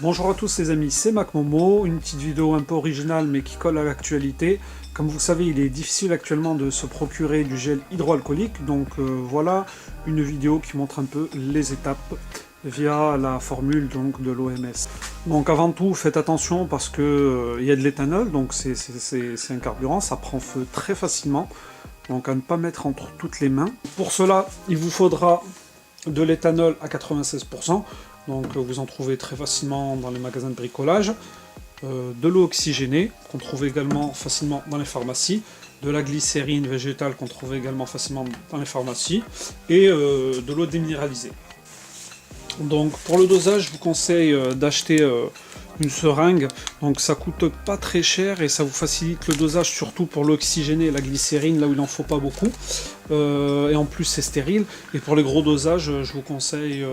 Bonjour à tous les amis, c'est MacMomo, une petite vidéo un peu originale mais qui colle à l'actualité. Comme vous le savez, il est difficile actuellement de se procurer du gel hydroalcoolique, donc voilà une vidéo qui montre un peu les étapes via la formule donc, de l'OMS. Donc avant tout, faites attention parce que il y a de l'éthanol, donc c'est un carburant, ça prend feu très facilement, donc à ne pas mettre entre toutes les mains. Pour cela, il vous faudra de l'éthanol à 96%, donc vous en trouvez très facilement dans les magasins de bricolage, de l'eau oxygénée, qu'on trouve également facilement dans les pharmacies, de la glycérine végétale qu'on trouve également facilement dans les pharmacies, et de l'eau déminéralisée. Donc pour le dosage, je vous conseille d'acheter une seringue, donc ça coûte pas très cher et ça vous facilite le dosage, surtout pour l'oxygéné et la glycérine, là où il n'en faut pas beaucoup, et en plus c'est stérile. Et pour les gros dosages, je vous conseille,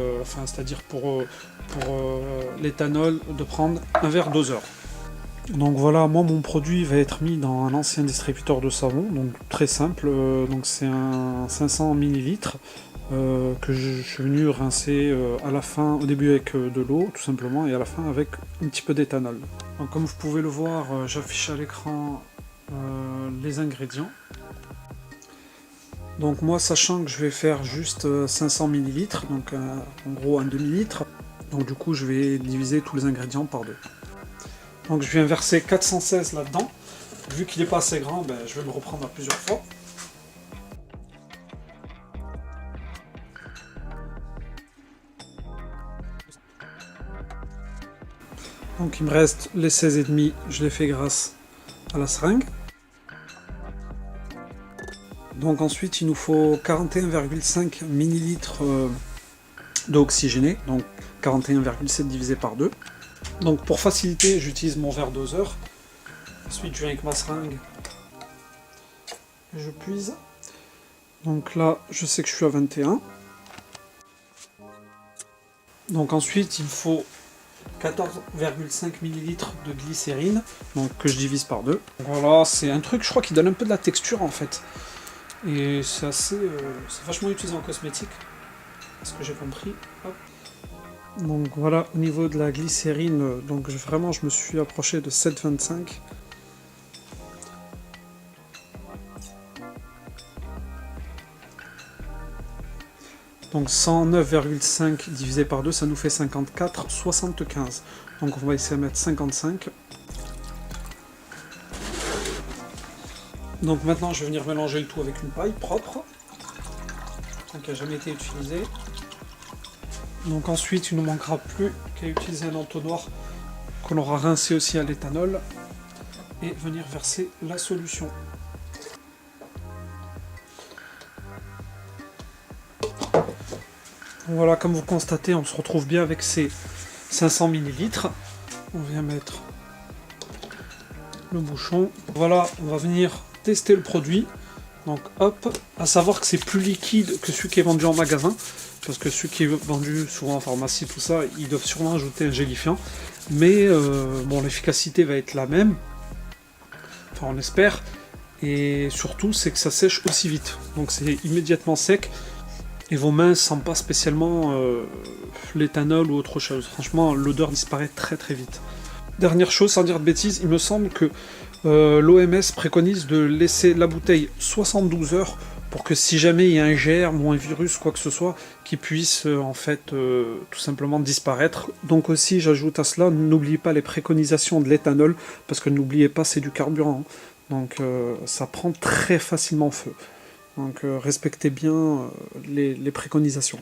c'est-à-dire pour l'éthanol, de prendre un verre doseur. Donc voilà, moi mon produit va être mis dans un ancien distributeur de savon, donc très simple, donc c'est un 500 ml que je suis venu rincer à la fin, au début avec de l'eau tout simplement, et à la fin avec un petit peu d'éthanol. Donc comme vous pouvez le voir, j'affiche à l'écran les ingrédients. Donc moi, sachant que je vais faire juste 500 ml, donc en gros un demi-litre, donc du coup je vais diviser tous les ingrédients par deux. Donc je viens verser 416 là-dedans. Vu qu'il n'est pas assez grand, je vais le reprendre à plusieurs fois. Donc il me reste les 16,5, je les fais grâce à la seringue. Donc ensuite il nous faut 41,5 ml d'eau oxygénée, donc 41,7 divisé par 2. Donc pour faciliter, j'utilise mon verre doseur. Ensuite je viens avec ma seringue, je puise. Donc là je sais que je suis à 21. Donc ensuite il me faut 14,5 ml de glycérine, donc que je divise par 2. Voilà, c'est un truc, je crois, qui donne un peu de la texture en fait. Et c'est assez, c'est vachement utilisé en cosmétique, ce que j'ai compris. Hop. Donc voilà, au niveau de la glycérine, donc vraiment je me suis approché de 7,25. Donc 109,5 divisé par 2, ça nous fait 54,75. Donc on va essayer de mettre 55. Donc maintenant je vais venir mélanger le tout avec une paille propre, qui n'a jamais été utilisée. Donc ensuite il ne nous manquera plus qu'à utiliser un entonnoir qu'on aura rincé aussi à l'éthanol et venir verser la solution. Voilà, comme vous constatez, on se retrouve bien avec ces 500 ml. On vient mettre le bouchon. Voilà, on va venir tester le produit. Donc hop, à savoir que c'est plus liquide que celui qui est vendu en magasin, parce que celui qui est vendu souvent en pharmacie, tout ça, ils doivent sûrement ajouter un gélifiant. Mais bon, l'efficacité va être la même, enfin on espère. Et surtout, c'est que ça sèche aussi vite. Donc c'est immédiatement sec. Et vos mains ne sentent pas spécialement l'éthanol ou autre chose. Franchement, l'odeur disparaît très très vite. Dernière chose, sans dire de bêtises, il me semble que l'OMS préconise de laisser la bouteille 72 heures pour que si jamais il y a un germe ou un virus, quoi que ce soit, qui puisse en fait tout simplement disparaître. Donc aussi, j'ajoute à cela, n'oubliez pas les préconisations de l'éthanol, parce que n'oubliez pas, c'est du carburant. Donc ça prend très facilement feu. Donc respectez bien les préconisations.